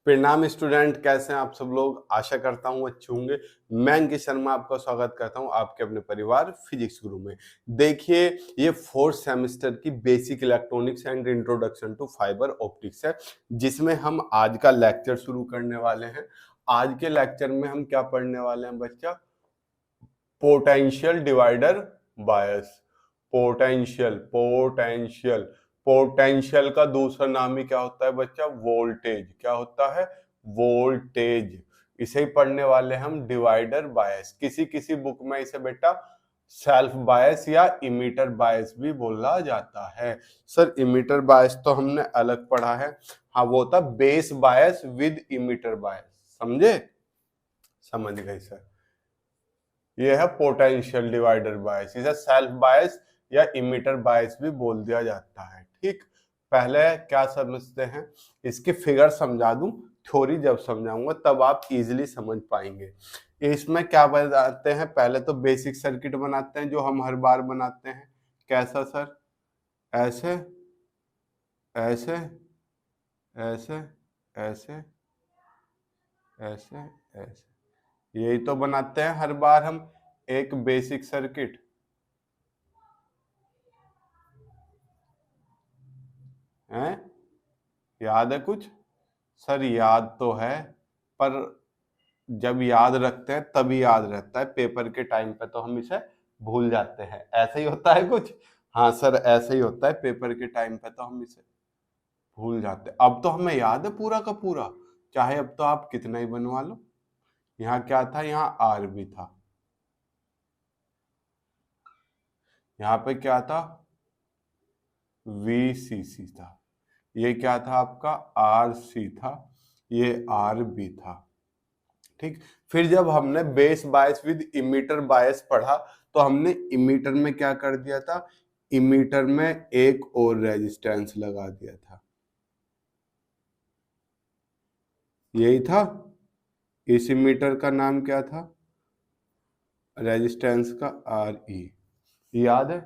प्रणाम स्टूडेंट, कैसे हैं आप सब लोग। आशा करता हूं अच्छे होंगे। मैं अंकित शर्मा आपका स्वागत करता हूं आपके अपने परिवार फिजिक्स गुरु में। देखिए, ये फोर्थ सेमेस्टर की basic electronics and introduction to fibre optics है, जिसमें हम आज का लेक्चर शुरू करने वाले हैं। आज के लेक्चर में हम क्या पढ़ने वाले हैं बच्चा? पोटेंशियल डिवाइडर बायस। पोटेंशियल पोटेंशियल पोटेंशियल का दूसरा नाम ही क्या होता है बच्चा? वोल्टेज। क्या होता है? वोल्टेज। इसे ही पढ़ने वाले हम डिवाइडर बायस। किसी किसी बुक में इसे बेटा सेल्फ बायस या इमीटर बायस भी बोला जाता है। सर इमीटर बायस तो हमने अलग पढ़ा है। हाँ, वो होता बेस बायस विद इमीटर बायस। समझे? समझ गए सर। ये है पोटेंशियल डिवाइडर बायस। इसे सेल्फ बायस या इमीटर बायस भी बोल दिया जाता है। ठीक, पहले क्या समझते हैं, इसकी फिगर समझा दूं, थ्योरी जब समझाऊंगा तब आप इजीली समझ पाएंगे। इसमें क्या बनाते हैं? पहले तो बेसिक सर्किट बनाते हैं जो हम हर बार बनाते हैं। कैसा सर? ऐसे ऐसे ऐसे ऐसे ऐसे ऐसे, यही तो बनाते हैं हर बार हम एक बेसिक सर्किट। हैं? याद है कुछ? सर याद तो है, पर जब याद रखते हैं तभी याद रहता है, पेपर के टाइम पे तो हम इसे भूल जाते हैं। ऐसा ही होता है कुछ? हाँ सर, ऐसा ही होता है, पेपर के टाइम पे तो हम इसे भूल जाते हैं। अब तो हमें याद है पूरा का पूरा, चाहे अब तो आप कितना ही बनवा लो। यहाँ क्या था? यहाँ आर भी था। यहाँ पे क्या था? VCC था। ये क्या था आपका? RC था। ये RB था। ठीक, फिर जब हमने बेस बायस विद इमीटर बायस पढ़ा तो हमने इमीटर में क्या कर दिया था? इमीटर में एक और रेजिस्टेंस लगा दिया था। यही था। इस इमीटर का नाम क्या था? रेजिस्टेंस का RE। याद है?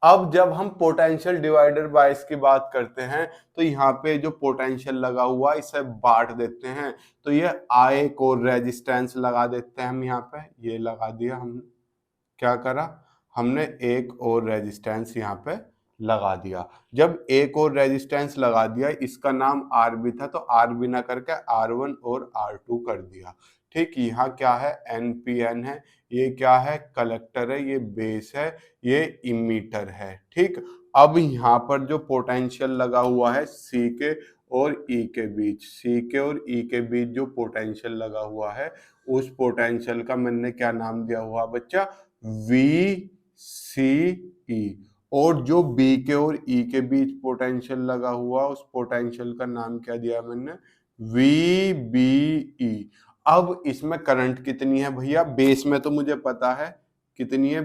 अब जब हम पोटेंशियल डिवाइडर बायस की बात करते हैं तो यहाँ पे जो पोटेंशियल लगा हुआ है इसे बांट देते हैं। तो ये I को रेजिस्टेंस लगा देते हैं हम। यहाँ पे ये लगा दिया हमने। क्या करा हमने? एक और रेजिस्टेंस यहाँ पे लगा दिया। जब एक और रेजिस्टेंस लगा दिया, इसका नाम RB था तो RB ना करके R1 और R2 कर दिया। ठीक, यहाँ क्या है? NPN है। ये क्या है? कलेक्टर है। ये बेस है। ये इमीटर है। ठीक, अब यहाँ पर जो पोटेंशियल लगा हुआ है C के और E के बीच, C के और E के बीच जो पोटेंशियल लगा हुआ है, उस पोटेंशियल का मैंने क्या नाम दिया हुआ बच्चा? VCE। और जो B के और E के बीच पोटेंशियल लगा हुआ, उस पोटेंशियल का नाम क्या दिया मैंने? VBE। अब इसमें करंट कितनी है भैया? बेस में तो मुझे पता है कितनी है।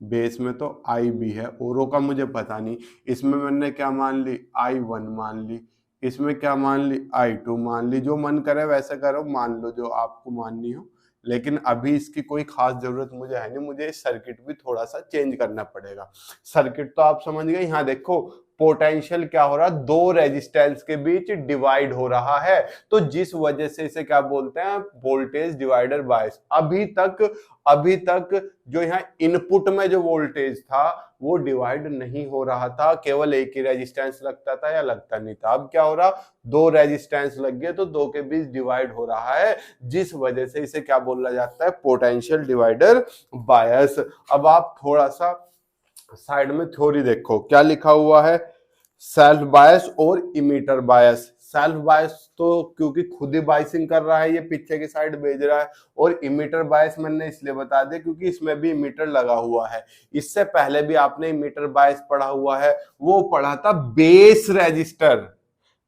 बेस में तो IB है, औरों का मुझे पता नहीं। इसमें मैंने क्या मान ली? I1 मान ली। इसमें क्या मान ली? I2 मान ली। जो मन करे वैसे करो, मान लो जो आपको माननी हो। लेकिन अभी इसकी कोई खास जरूरत मुझे है नहीं, मुझे सर्किट भी थोड़ा सा चेंज करना पड़ेगा। सर्किट तो आप समझ गए। यहाँ देखो पोटेंशियल क्या हो रहा है? दो रेजिस्टेंस के बीच डिवाइड हो रहा है, तो जिस वजह से इसे क्या बोलते हैं? Voltage divider bias. अभी तक जो यहाँ इनपुट में जो वोल्टेज था वो डिवाइड नहीं हो रहा था, केवल एक ही रेजिस्टेंस लगता था या लगता नहीं था। अब क्या हो रहा? दो रेजिस्टेंस लग गए तो दो के बीच डिवाइड हो रहा है, जिस वजह से इसे क्या बोला जाता है? पोटेंशियल डिवाइडर बायस। अब आप थोड़ा सा साइड में थ्योरी देखो, क्या लिखा हुआ है? सेल्फ बायस और इमीटर बायस। सेल्फ बायस तो क्योंकि खुद ही बायसिंग कर रहा है, ये पीछे की साइड भेज रहा है। और इमीटर बायस मैंने इसलिए बता दिया क्योंकि इसमें भी इमीटर लगा हुआ है। इससे पहले भी आपने इमीटर बायस पढ़ा हुआ है, वो पढ़ा था base resistor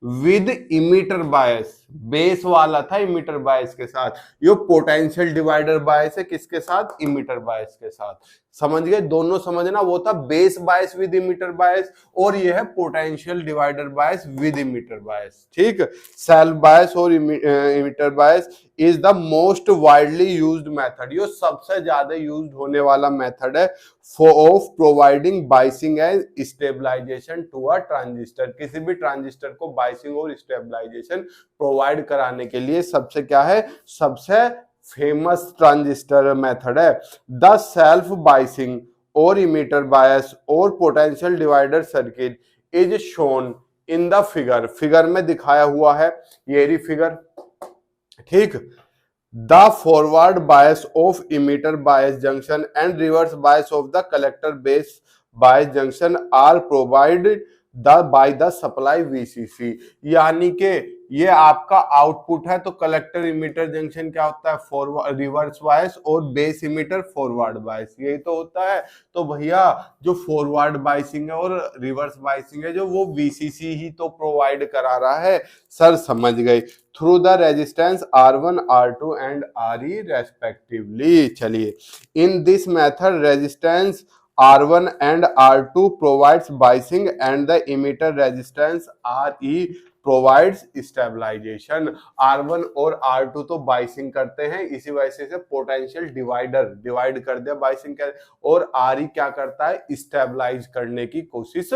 with emitter bias. Base वाला था इमीटर बायस के साथ। ये पोटेंशियल डिवाइडर बायस है किसके साथ? इमीटर बायस के साथ। समझ गए, दोनों समझना। वो था base bias with emitter bias, और ये है potential divider bias with emitter bias. ठीक, सेल्फ बायस और emitter bias is the most widely used method, ये सबसे ज्यादा यूज्ड होने वाला मेथड है for of providing biasing and stabilisation to a transistor. किसी भी ट्रांजिस्टर को बाइसिंग और स्टेबलाइजेशन प्रोवाइड कराने के लिए सबसे क्या है, सबसे फेमस ट्रांजिस्टर मेथड है। द सेल्फ बाइसिंग और इमीटर बायस और potential divider circuit is shown in the figure, figure में दिखाया हुआ है, ये रही फिगर। ठीक, the forward bias of emitter bias junction and reverse bias of the collector base bias junction are provided by the supply VCC. यानी कि ये आपका आउटपुट है, तो कलेक्टर इमीटर जंक्शन क्या होता है, फॉरवर्ड रिवर्स बायस, और बेस इमीटर फॉरवर्ड बायस, यही तो होता है। तो भैया जो फॉरवर्ड बायसिंग है और रिवर्स बायसिंग है जो, वो वीसीसी ही तो प्रोवाइड करा रहा है। सर समझ गए, through the resistance R1, R2 and RE respectively. चलिए, in this method resistance R1 and R2 provides biasing and the emitter resistance RE provides stabilization। R1 और R2 तो बाइसिंग करते हैं, इसी वजह से पोटेंशियल डिवाइडर डिवाइड कर दिया बाइसिंग कर, और RE क्या करता है, स्टेबलाइज करने की कोशिश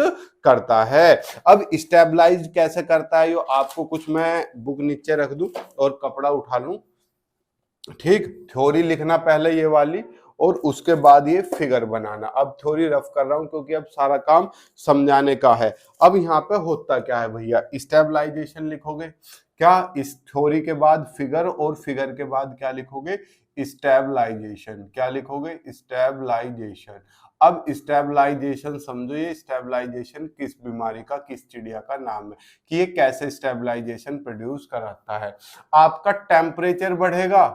करता है। अब स्टेबलाइज कैसे करता है, यो आपको कुछ मैं बुक नीचे रख दूं और कपड़ा उठा लूं। ठीक, थ्योरी लिखना पहले ये वाली, और उसके बाद ये फिगर बनाना। अब थ्योरी रफ कर रहा हूं क्योंकि अब सारा काम समझाने का है। अब यहाँ पे होता क्या है भैया, स्टेबलाइजेशन लिखोगे क्या, इस थ्योरी के बाद फिगर, और फिगर के बाद क्या लिखोगे, स्टेबलाइजेशन। क्या लिखोगे, स्टेबलाइजेशन। अब स्टेबलाइजेशन समझो, ये स्टेबलाइजेशन किस बीमारी का, किस चिड़िया का नाम है, कि ये कैसे स्टेबलाइजेशन प्रोड्यूस कराता है। आपका टेम्परेचर बढ़ेगा,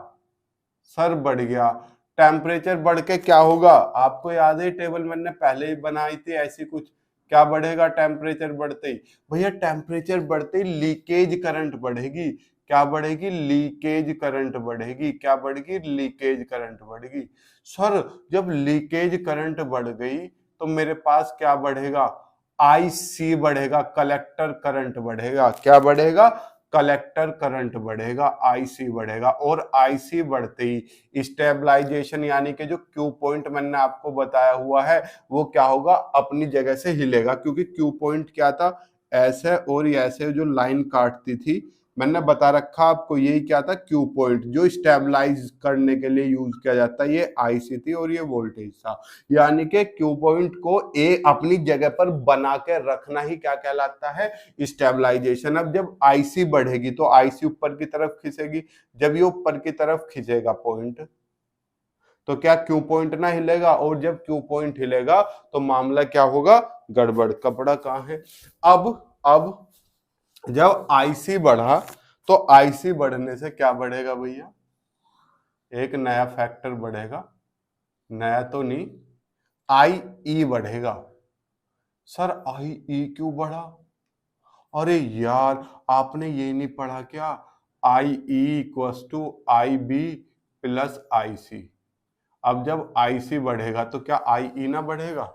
सर बढ़ गया, टेम्परेचर बढ़ के क्या होगा, आपको याद है टेबल मैंने पहले ही बनाई थी ऐसी कुछ, क्या बढ़ेगा टेम्परेचर बढ़ते ही, भैया टेम्परेचर बढ़ते ही लीकेज करंट बढ़ेगी। क्या बढ़ेगी, लीकेज करंट बढ़ेगी। क्या बढ़ेगी, लीकेज करंट बढ़ेगी। सर जब लीकेज करंट बढ़ गई तो मेरे पास क्या बढ़ेगा, IC बढ़ेगा, कलेक्टर करंट बढ़ेगा। क्या बढ़ेगा, कलेक्टर करंट बढ़ेगा, IC बढ़ेगा, और IC बढ़ते ही स्टेबलाइजेशन यानी कि जो क्यू पॉइंट मैंने आपको बताया हुआ है वो क्या होगा, अपनी जगह से हिलेगा। क्योंकि क्यू पॉइंट क्या था, ऐसे और ऐसे जो लाइन काटती थी, मैंने बता रखा आपको, यही क्या था, क्यू पॉइंट, जो स्टेबलाइज करने के लिए यूज किया जाता है। ये IC थी और ये वोल्टेज था। यानी कि क्यू पॉइंट को अपनी जगह पर बना के रखना ही क्या कहलाता है, स्टेबलाइजेशन। अब जब IC बढ़ेगी तो IC ऊपर की तरफ खिंचेगी, जब ये ऊपर की तरफ खिंचेगा पॉइंट तो क्या क्यू पॉइंट ना हिलेगा, और जब क्यू पॉइंट हिलेगा तो मामला क्या होगा, गड़बड़। कपड़ा कहाँ है, अब जब IC बढ़ा तो IC बढ़ने से क्या बढ़ेगा भैया, एक नया फैक्टर बढ़ेगा, नया तो नहीं, IE बढ़ेगा। सर IE क्यों बढ़ा, अरे यार आपने ये नहीं पढ़ा क्या, IE equals to IB plus IC। अब जब IC बढ़ेगा तो क्या IE ना बढ़ेगा,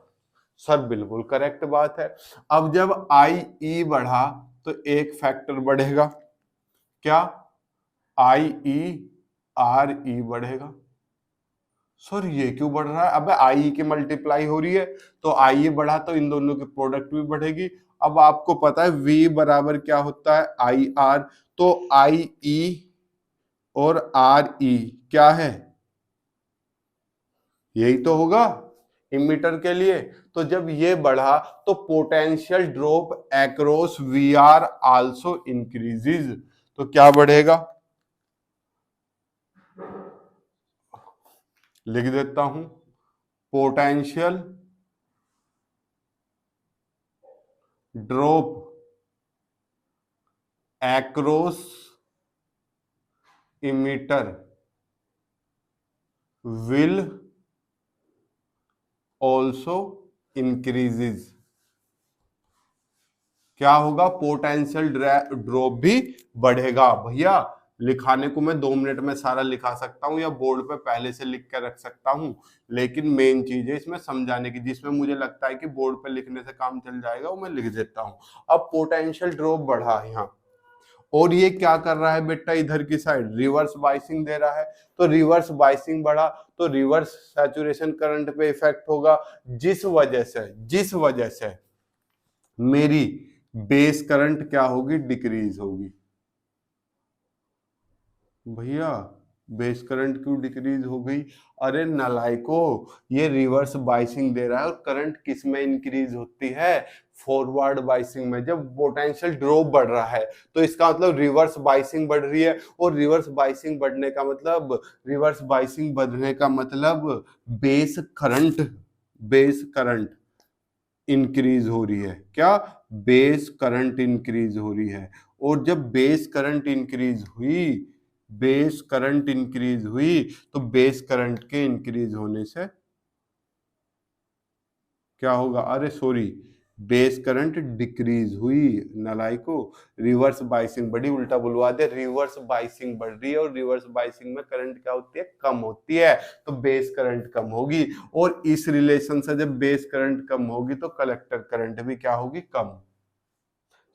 सर बिल्कुल करेक्ट बात है। अब जब IE बढ़ा तो एक फैक्टर बढ़ेगा, क्या, RE बढ़ेगा। सर ये क्यों बढ़ रहा है, अबे IE की मल्टीप्लाई हो रही है तो IE बढ़ा तो इन दोनों की प्रोडक्ट भी बढ़ेगी। अब आपको पता है V बराबर क्या होता है, IR, तो IE और RE क्या है, यही तो होगा इमीटर के लिए। तो जब ये बढ़ा तो potential drop across VR also increases, तो क्या बढ़ेगा, लिख देता हूं, potential drop across emitter will also increases। क्या होगा, पोटेंशियल ड्रॉप भी बढ़ेगा। भैया लिखाने को मैं 2 मिनट में सारा लिखा सकता हूँ या बोर्ड पे पहले से लिख के रख सकता हूँ, लेकिन मेन चीज है इसमें समझाने की, जिसमें मुझे लगता है कि बोर्ड पे लिखने से काम चल जाएगा वो मैं लिख देता हूँ। अब पोटेंशियल ड्रॉप बढ़ा यहाँ, और ये क्या कर रहा है बेटा, इधर की साइड रिवर्स बाइसिंग दे रहा है, तो रिवर्स बाइसिंग बढ़ा तो रिवर्स सैचुरेशन करंट पे इफेक्ट होगा, जिस वजह से मेरी बेस करंट क्या होगी, डिक्रीज होगी। भैया बेस करंट क्यों डिक्रीज हो गई? अरे नालायको, ये रिवर्स बाइसिंग दे रहा है, और करंट किस में इंक्रीज होती है, फॉरवर्ड बाइसिंग में। जब पोटेंशियल ड्रॉप बढ़ रहा है तो इसका मतलब रिवर्स बाइसिंग बढ़ रही है, और रिवर्स बाइसिंग बढ़ने का मतलब, रिवर्स बाइसिंग बढ़ने का मतलब बेस करंट इंक्रीज हो रही है। क्या? बेस करंट इंक्रीज हो रही है। और जब बेस करंट इंक्रीज हुई तो बेस करंट के इंक्रीज होने से क्या होगा? अरे सॉरी, बेस करंट डिक्रीज हुई, नालायको। रिवर्स बाइसिंग बढ़ी, उल्टा बुलवा दे, रिवर्स बाइसिंग बढ़ रही है, और रिवर्स बाइसिंग में करंट क्या होती है, कम होती है, तो बेस करंट कम होगी। और इस रिलेशन से जब बेस करंट कम होगी तो कलेक्टर करंट भी क्या होगी, कम।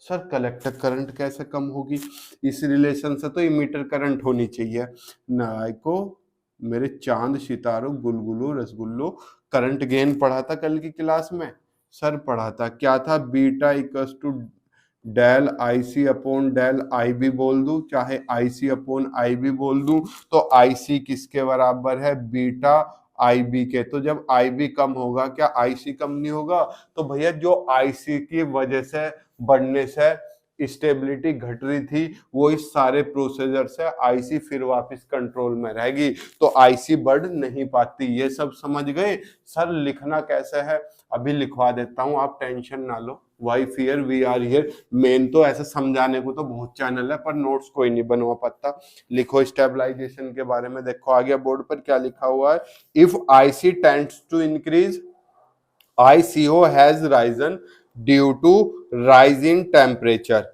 सर कलेक्टर करंट कैसे कम होगी? इस रिलेशन से तो इमीटर करंट होनी चाहिए। नायको, मेरे चांद सितारों गुलगुलो रसगुल्लो, करंट गेन पढ़ा था कल की क्लास में? सर पढ़ा था, क्या था? Beta equals to del I C upon del I B बोल दूं, चाहे आई सी अपॉन आई बी बोल दूं, तो आई सी किसके बराबर है, बीटा आई बी के। तो जब आई बी कम होगा, क्या आई सी कम नहीं होगा? तो भैया जो आई सी की वजह से, बढ़ने से स्टेबिलिटी घट रही थी, वो इस सारे प्रोसीजर से आईसी फिर वापस कंट्रोल में रहेगी, तो आईसी बढ़ नहीं पाती। ये सब समझ गए? सर लिखना कैसे है अभी लिखवा देता हूं, आप टेंशन ना लो। Why fear we are here. मेन तो ऐसे समझाने को तो बहुत चैनल है, पर नोट्स कोई नहीं बनवा पाता। लिखो स्टेबलाइजेशन के बारे में, देखो आ गया बोर्ड पर क्या लिखा हुआ है। If IC tends to increase, ICO has risen due to rise in temperature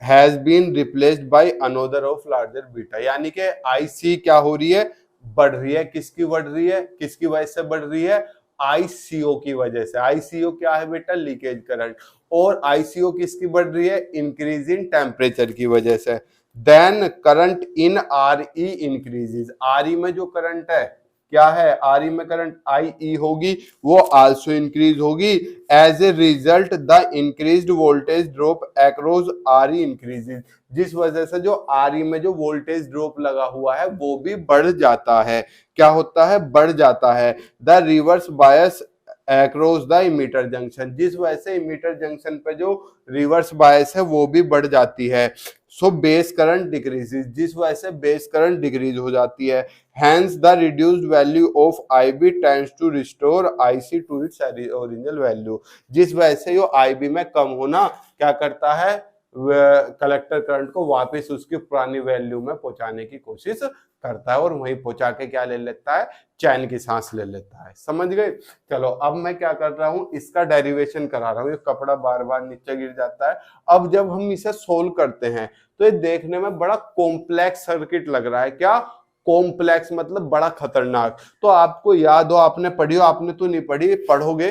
has been replaced by another of larger beta। यानी कि IC क्या हो रही है, बढ़ रही है। किसकी बढ़ रही है, किसकी वजह से बढ़ रही है, ICO की वजह से। ICO क्या है बेटा, लीकेज करंट। और ICO किसकी बढ़ रही है, इंक्रीज इन टेम्परेचर की वजह से। Then current in RE increases, RE में जो करंट है, क्या है, आरई में करंट आई होगी, वो आल्सो इंक्रीज होगी। As a result the increased voltage drop across RE increases, जिस वजह से जो आरई में जो वोल्टेज ड्रॉप लगा हुआ है वो भी बढ़ जाता है। क्या होता है, बढ़ जाता है। The reverse bias across the emitter junction, जिस वजह से इमीटर जंक्शन पे जो रिवर्स बायस है वो भी बढ़ जाती है। सो बेस करंट डिक्रीजेस, जिस वजह से बेस करंट डिक्रीज हो जाती है। Hence the reduced value of IB tends to restore IC to its original value। जिस वजह से जो IB में कम होना क्या करता है, कलेक्टर करंट को वापस उसकी पुरानी वैल्यू में पहुंचाने की कोशिश करता है, और वहीं पहुंचा के क्या ले लेता है, चैन की सांस ले लेता है। समझ गए? चलो अब मैं क्या कर रहा हूं, इसका डेरिवेशन करा रहा हूं। ये कपड़ा बार बार नीचे गिर जाता है। अब जब हम इसे सोल्व करते हैं तो ये देखने में बड़ा कॉम्प्लेक्स सर्किट लग रहा है। क्या कॉम्प्लेक्स मतलब बड़ा खतरनाक। तो आपको याद हो, आपने पढ़ी हो, आपने तो नहीं पढ़ी, पढ़ोगे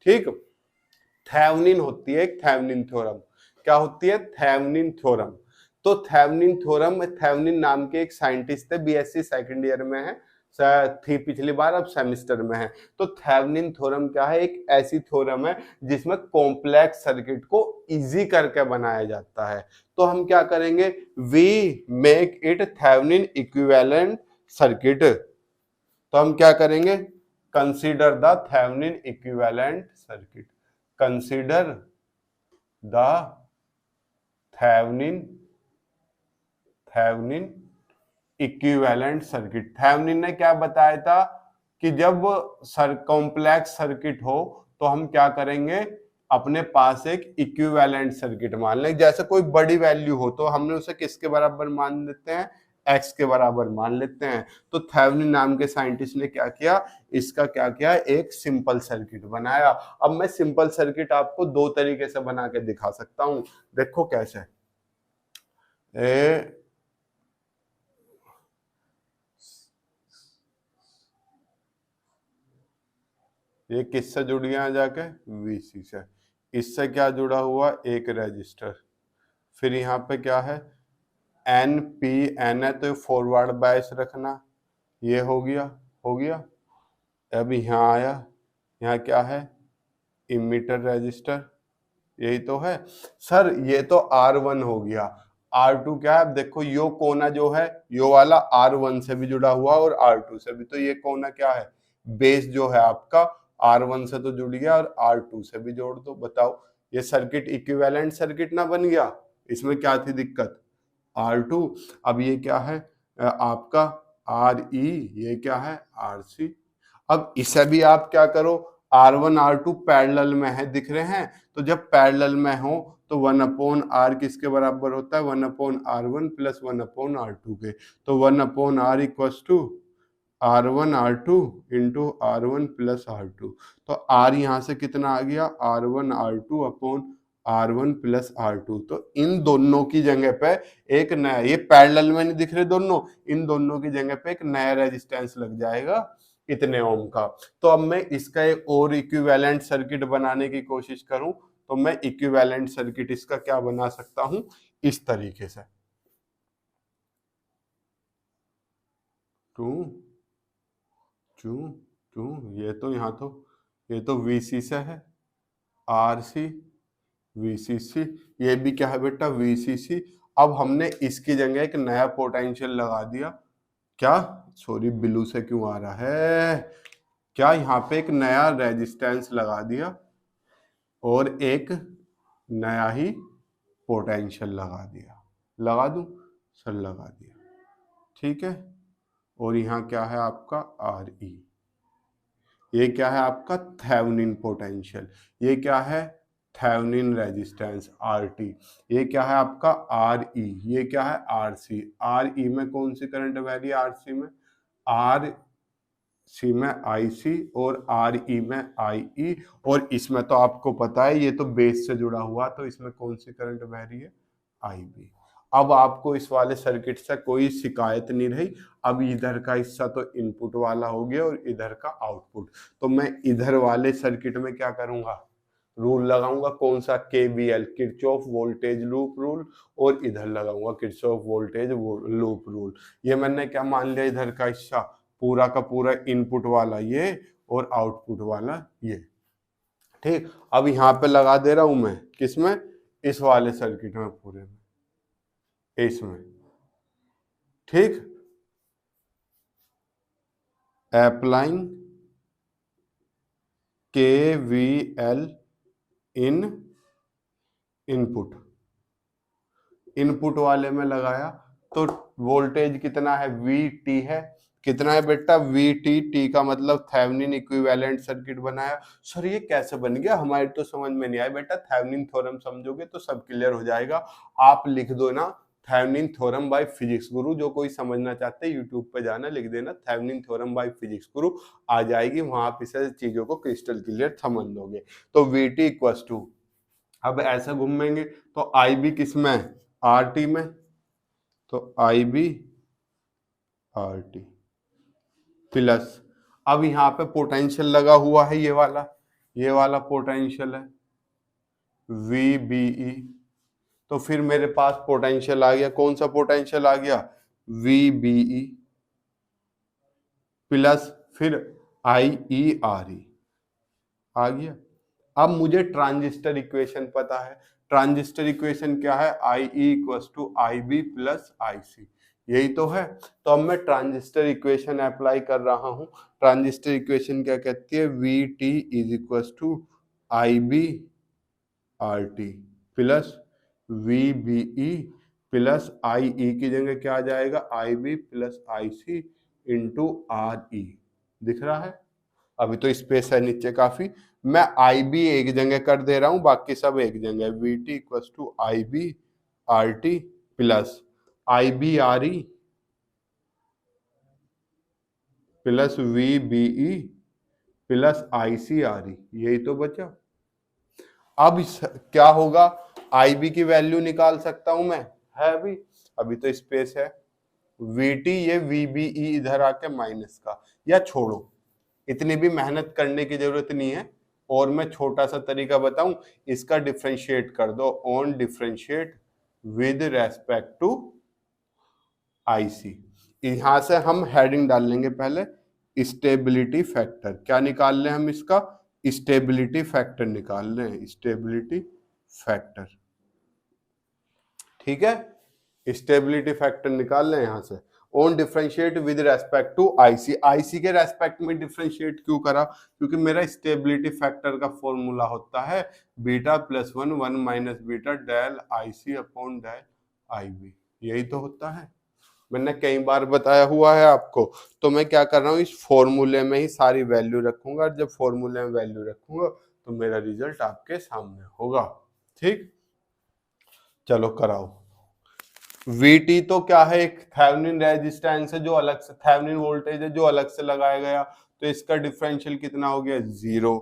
ठीक। थेवेनिन होती है एक थेवेनिन थ्योरम। क्या होती है, थेवेनिन थ्योरम। तो थेवेनिन थ्योरम, थेवेनिन नाम के एक साइंटिस्ट थे, बीएससी सेकंड ईयर में है, थी पिछली बार, अब सेमिस्टर में है। तो थेवेनिन थ्योरम क्या है, एक ऐसी थ्योरम है जिसमें कॉम्प्लेक्स सर्किट को इजी करके बनाया जाता है। तो हम क्या करेंगे, we make it Thevenin equivalent circuit. तो हम क्या करेंगे, consider the Thevenin equivalent circuit, consider the Thevenin equivalent circuit. Thevenin ने क्या बताया था कि जब कॉम्प्लेक्स सर्किट हो तो हम क्या करेंगे, अपने पास एक इक्विवेलेंट सर्किट मान लें। जैसे कोई बड़ी वैल्यू हो तो हमने उसे किसके बराबर मान लेते हैं, एक्स के बराबर मान लेते हैं। तो थेवेनिन नाम के साइंटिस्ट ने क्या किया, इसका क्या किया, एक सिंपल सर्किट बनाया। अब मैं सिंपल सर्किट आपको दो तरीके से बना के दिखा सकता हूं, देखो कैसे। ये किससे जुड़ गया जाके, वीसी से। इससे क्या जुड़ा हुआ, एक रजिस्टर। फिर यहाँ पे क्या है, एन पी एन है, तो ये फॉरवर्ड बायस रखना, ये हो गया, हो गया। अब यहाँ आया, यहाँ क्या है, इमीटर रजिस्टर, यही तो है सर। ये तो R1 हो गया। R2 क्या है, अब देखो यो कोना जो है, यो वाला R1 से भी जुड़ा हुआ और R2 से भी, तो ये कोना क्या है, बेस जो है आपका R1 से तो जुड़ गया और R2 से भी जोड़ दो। बताओ ये सर्किट इक्विवेलेंट सर्किट ना बन गया। इसमें क्या थी दिक्कत, R2। अब ये क्या है आपका RE, ये क्या है RC। अब इसे भी आप क्या करो, R1 R2 पैरेलल में है, दिख रहे हैं, तो जब पैरेलल में हो तो 1/R किसके बराबर होता है, 1/R1 प्लस 1/R2 के। तो 1/R equals to R1 R2 into R1 plus R2। तो R यहाँ से कितना आ गया, R1 R2 upon R1 plus R2। तो इन दोनों की जगह पे एक नया, ये पैरेलल में नहीं दिख रहे दोनों, इन दोनों की जगह पे एक नया रेजिस्टेंस लग जाएगा इतने ओम का। तो अब मैं इसका एक और इक्विवेलेंट सर्किट बनाने की कोशिश करूं, तो मैं इक्विवेलेंट सर्किट इसका क्या बना सकता हूं, इस तरीके से। टू टू टू, ये तो यहाँ तो, ये तो VC से है, RC VCC, ये भी क्या है बेटा, VCC। अब हमने इसकी जगह एक नया पोटेंशियल लगा दिया, क्या, सॉरी ब्लू से क्यों आ रहा है, क्या यहाँ पे एक नया रेजिस्टेंस लगा दिया और एक नया ही पोटेंशियल लगा दिया। लगा दूं सर, लगा दिया, ठीक है। और यहाँ क्या है आपका RE, ये क्या है आपका थेवेनिन पोटेंशियल, ये क्या है थेवेनिन रेजिस्टेंस RT, ये क्या है आपका RE, ये क्या है RC। RE में कौन सी करंट वैली है, RC में RC में IC और RE में IE। और इसमें तो आपको पता है ये तो बेस से जुड़ा हुआ, तो इसमें कौन सी करंट बह रही है, IB। अब आपको इस वाले सर्किट से कोई शिकायत नहीं रही। अब इधर का हिस्सा तो इनपुट वाला हो गया और इधर का आउटपुट। तो मैं इधर वाले सर्किट में क्या करूंगा, रूल लगाऊंगा, कौन सा, KVL Kirchhoff voltage loop rule, और इधर लगाऊंगा किरचॉफ वोल्टेज लूप रूल। ये मैंने क्या मान लिया, इधर का हिस्सा पूरा का पूरा इनपुट वाला ये और आउटपुट वाला ये, ठीक। अब यहाँ पे लगा दे रहा हूं मैं, किसमें, इस वाले सर्किट में पूरे में, इसमें, ठीक। अप्लाइंग KVL इन इनपुट, इनपुट वाले में लगाया तो वोल्टेज कितना है, VT है, कितना है बेटा, VT। T का मतलब थेवेनिन इक्विवेलेंट सर्किट बनाया। सर ये कैसे बन गया, हमारे तो समझ में नहीं आया बेटा, थेवेनिन थ्योरम समझोगे तो सब क्लियर हो जाएगा। आप लिख दो ना थेवेनिन थ्योरम बाय फिजिक्स गुरु, जो कोई समझना चाहते हैं यूट्यूब पे जाना, लिख देना थेवेनिन थ्योरम बाय फिजिक्स गुरु, आ जाएगी, वहां आप इसे चीजों को क्रिस्टल क्लियर समझ लोगे। तो VT इक्वल्स टू, अब ऐसा घूमेंगे तो IB किसमें, RT में, तो IB RT प्लस, अब यहाँ पे पोटेंशियल लगा हुआ है, ये वाला पोटेंशियल है VBE। तो फिर मेरे पास पोटेंशियल आ गया, कौन सा पोटेंशियल आ गया, VBE प्लस फिर IERE आ गया। अब मुझे ट्रांजिस्टर इक्वेशन पता है, ट्रांजिस्टर इक्वेशन क्या है, IE equals to IB plus IC, यही तो है। तो अब मैं ट्रांजिस्टर इक्वेशन अप्लाई कर रहा हूं। ट्रांजिस्टर इक्वेशन क्या कहती है, VT is equals to IB RT plus VBE plus IE की जगह क्या आ जाएगा, IB plus IC into RE। दिख रहा है, अभी तो स्पेस है नीचे काफी, मैं IB एक जगह कर दे रहा हूं, बाकी सब एक जगह। VT equals to IB RT plus IB RE plus VBE plus IC RE, यही तो बचा। अब क्या होगा, IB की वैल्यू निकाल सकता हूं मैं, है अभी तो स्पेस है। VT ये VBE इधर आके माइनस का, या छोड़ो इतनी भी मेहनत करने की जरूरत नहीं है। और मैं छोटा सा तरीका बताऊं, इसका डिफरेंशिएट कर दो, on differentiate with respect to IC. यहां से हम हेडिंग डाल लेंगे पहले, स्टेबिलिटी फैक्टर। क्या निकाल लें हम इसका? स्टेबिलिटी फैक्टर निकाल लें, स्टेबिलिटी फैक्टर। ठीक है, स्टेबिलिटी फैक्टर निकाल लें यहां से। On differentiate with respect to IC. IC के रेस्पेक्ट में डिफरेंशिएट क्यों करा? क्योंकि मेरा स्टेबिलिटी फैक्टर का फॉर्मूला होता है beta plus one, one minus beta del IC upon del IB. यही तो होता है, मैंने कई बार बताया हुआ है आपको। तो मैं क्या कर रहा हूँ, इस फॉर्मूले में ही सारी वैल्यू रखूंगा, और जब फॉर्मूले में वैल्यू रखूंगा तो मेरा रिजल्ट आपके सामने होगा। ठीक, चलो कराओ। VT तो क्या है, एक थेवेनिन रेजिस्टेंस है जो अलग से, थेवेनिन वोल्टेज है जो अलग से लगाया गया, तो इसका डिफरेंशियल कितना हो गया? 0।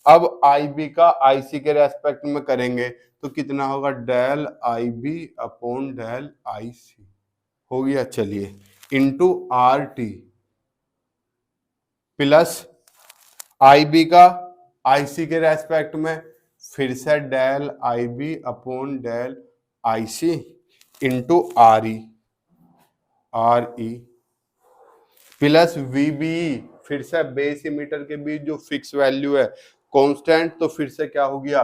अब IB का IC के रेस्पेक्ट में करेंगे तो कितना होगा? Del IB upon del IC हो गया। चलिए, इंटू RT प्लस IB का IC के रेस्पेक्ट में फिर से del IB upon del IC into RE plus VBE, फिर से बेस इमीटर के बीच जो फिक्स वैल्यू है कांस्टेंट, तो फिर से क्या हो गया?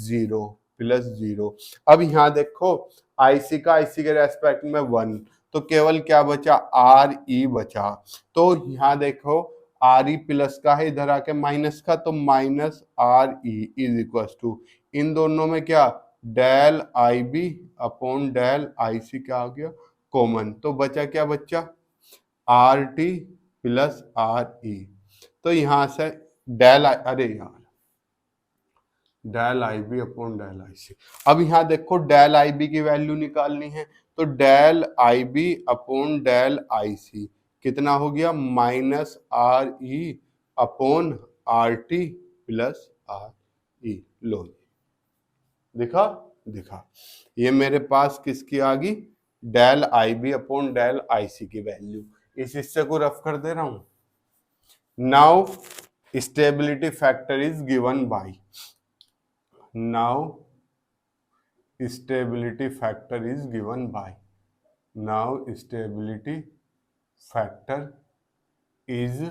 0 प्लस 0। अब यहाँ देखो, IC का IC के रेस्पेक्ट में 1, तो केवल क्या बचा? RE बचा। तो यहाँ देखो RE प्लस का है, इधर आके माइनस का, तो minus RE is equal to, इन दोनों में क्या? Del IB upon del IC क्या आ गया? कॉमन। तो बचा क्या? बचा RT प्लस RE। तो यहां से डेल, अरे यार, del IB upon del IC। अब यहाँ देखो डेल IB की वैल्यू निकालनी है, तो del IB upon del IC कितना हो गया? Minus RE upon RT plus RE। लो, दिखा दिखा, ये मेरे पास किसकी आ गई? Del IB upon del IC की वैल्यू। इस हिस्से को रफ कर दे रहा हूं। Now stability factor is given by, now stability factor is given by, now stability factor is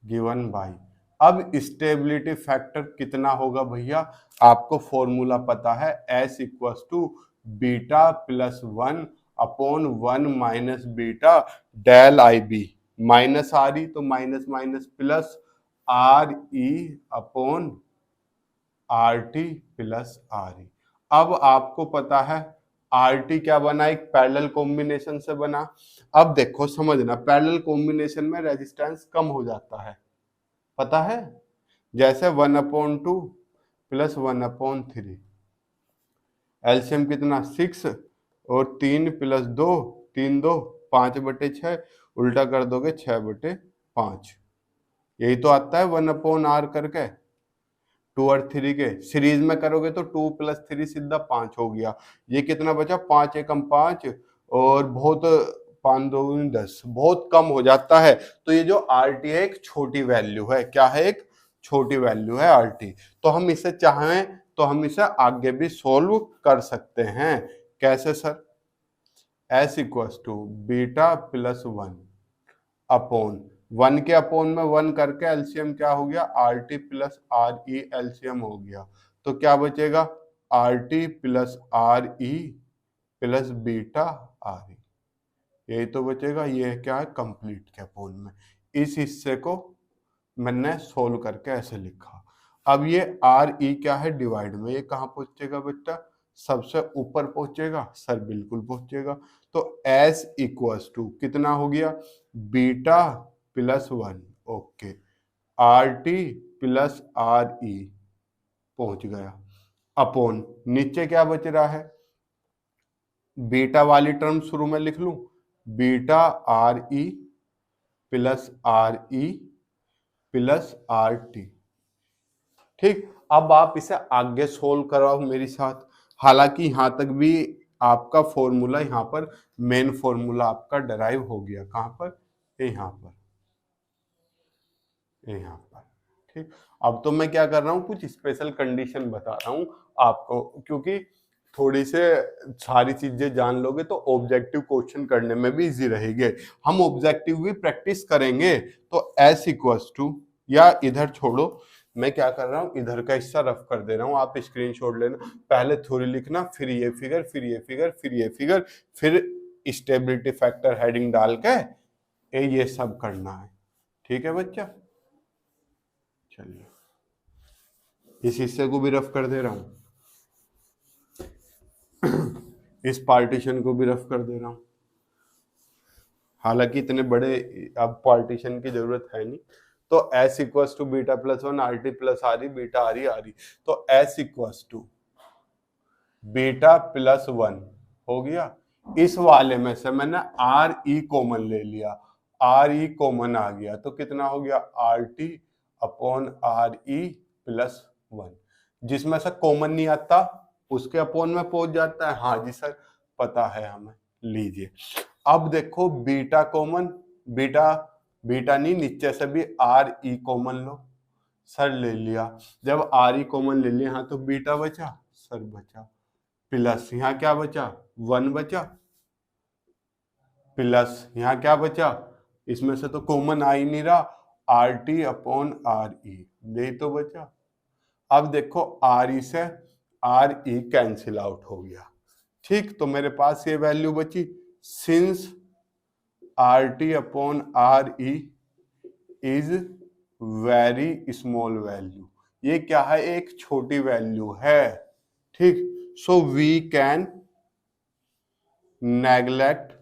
given by. अब स्टेबिलिटी फैक्टर कितना होगा भैया? आपको फॉर्मूला पता है, S equals to beta plus one upon one minus beta del IB, minus RE तो minus minus plus RE upon RT plus RE। अब आपको पता है RT क्या बना? एक पैरेलल कॉम्बिनेशन से बना। अब देखो समझना, पैरेलल कॉम्बिनेशन में रेजिस्टेंस कम हो जाता है, पता है? जैसे 1/2 प्लस 1/3, एलसीएम कितना? 6, और 3 प्लस 2, 3 2 5/6, उल्टा कर दोगे 6/5। यही तो आता है 1/r करके। 2 और 3 के सीरीज में करोगे तो 2 प्लस 3 सीधा 5 हो गया। ये कितना बचा? 5 एकम 5, और बहुत 5 2 10, बहुत कम हो जाता है। तो ये जो RT है एक छोटी वैल्यू है। क्या है? एक छोटी वैल्यू है RT। तो हम इसे चाहें तो हम इसे आगे भी सोल्व कर सकते हैं। कैसे sir? S equals to beta plus one upon, one के अपोन में वन करके एलसीएम क्या हो गया? RT प्लस RE एलसीएम हो गया। तो क्या बचेगा? RT plus RE plus beta RE, यही तो बचेगा। ये क्या है? कंप्लीट के अपोन में। इस हिस्से को मैंने सोल्व करके ऐसे लिखा। अब ये RE क्या है? डिवाइड में, ये कहाँ पहुंचेगा बेटा? सबसे ऊपर पहुंचेगा सर, बिल्कुल पहुंचेगा। तो S इक्वल्स टू कितना हो गया? Beta plus one, okay, RT plus RE पहुंच गया, अपॉन नीचे क्या बच रहा है? बीटा वाली टर्म शुरू में लिख लूं, beta RE plus RE plus RT। ठीक, अब आप इसे आगे सोल्व कराओ मेरे साथ। हालांकि यहां तक भी आपका फॉर्मूला, यहां पर मेन फॉर्मूला आपका डराइव हो गया। कहां पर? यहाँ पर। यहाँ पर। ठीक, अब तो मैं क्या कर रहा हूँ, कुछ स्पेशल कंडीशन बता रहा हूँ आपको, क्योंकि थोड़ी से सारी चीजें जान लोगे तो ऑब्जेक्टिव क्वेश्चन करने में भी इजी रहेंगे। हम ऑब्जेक्टिव भी प्रैक्टिस करेंगे। तो एस इक्वल्स टू, या इधर छोड़ो, मैं क्या कर रहा हूँ, इधर का हिस्सा रफ कर दे रहा हूँ, आप स्क्रीनशॉट लेना। पहले थ्योरी लिखना, फिर ये फिगर, फिर ये फिगर, फिर ये फिगर, फिर स्टेबिलिटी फैक्टर हेडिंग डाल के ये सब करना है। ठीक है बच्चा, चलिए इस हिस्से को भी रफ कर दे रहा हूं, इस पार्टीशन को भी रफ कर दे रहा हूं। हालांकि इतने बड़े अब पार्टीशन की जरूरत है नहीं। तो s equals to beta plus one R T plus R E, beta R E, तो s equals to beta plus one हो गया। इस वाले में से मैंने आर ई कॉमन ले लिया, आर ई कॉमन आ गया, तो कितना हो गया, are T upon R E plus one. जिसमें से कॉमन नहीं आता उसके अपॉन में पहुंच जाता है। हाँ जी सर, पता है हमें, लीजिए। अब देखो बीटा कॉमन, बीटा बीटा नहीं, नीचे से भी आर ई कॉमन लो, सर ले लिया। जब आर ई कॉमन ले लिया, हाँ तो बीटा बचा, सर बचा, प्लस यहाँ क्या बचा, वन बचा, प्लस यहाँ क्या बचा, इसमें से तो कॉमन आ ही नहीं रहा, आर टी अपॉन आर ई, यही तो बचा। अब देखो आर ई से आर ई कैंसिल आउट हो गया। ठीक, तो मेरे पास ये वैल्यू बची, since R T upon R E is very small value, ये क्या है, एक छोटी वैल्यू है। ठीक, so we can neglect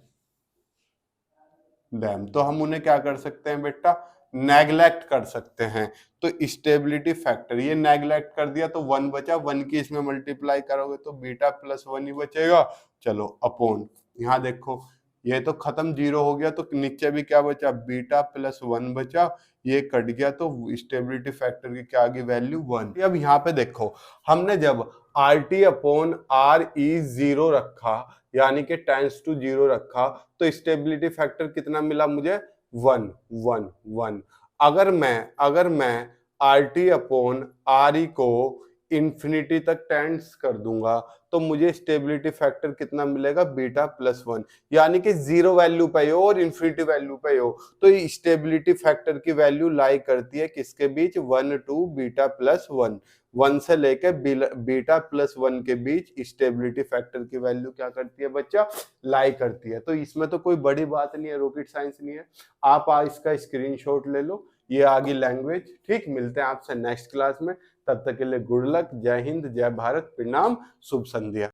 them, तो हम उन्हें क्या कर सकते हैं बेटा, नेग्लेक्ट कर सकते हैं। तो स्टेबिलिटी फैक्टर ये नेग्लेक्ट कर दिया, तो वन बचा, वन की इसमें मल्टीप्लाई करोगे तो बीटा प्लस वन ही बचेगा। चलो अपॉन, यहाँ देखो ये तो खत्म, जीरो हो गया, तो नीचे भी क्या बचा, बीटा प्लस वन बचा, ये कट गया, तो स्टेबिलिटी फैक्टर की क्या आ गई वैल्यू, वन। अब यहाँ पे देखो, हमने जब are T upon R E zero रखा, यानी कि टेंस टू जीरो रखा, तो स्टेबिलिटी फैक्टर कितना मिला मुझे, वन वन वन। अगर मैं आर टी अपॉन आर ई को इंफिनिटी तक टेंस कर दूंगा, तो मुझे स्टेबिलिटी फैक्टर कितना मिलेगा, बीटा प्लस वन। यानी कि जीरो वैल्यू पे हो और इंफिनिटी वैल्यू पे हो, तो ये स्टेबिलिटी फैक्टर की वैल्यू लाई करती है किसके बीच, one to beta plus one, one से लेके बीटा प्लस वन के बीच स्टेबिलिटी फैक्टर की वैल्यू क्या करती है बच्चा, लाई करती है। तो इसमें तो कोई बड़ी बात नहीं है, रॉकेट साइंस नहीं है। आप इसका स्क्रीनशॉट ले लो, ये आ गई लैंग्वेज। ठीक, मिलते हैं आपसे नेक्स्ट क्लास में, तब तक के लिए गुड लक, जय हिंद, जय भारत, प्रणाम, शुभ संध्या।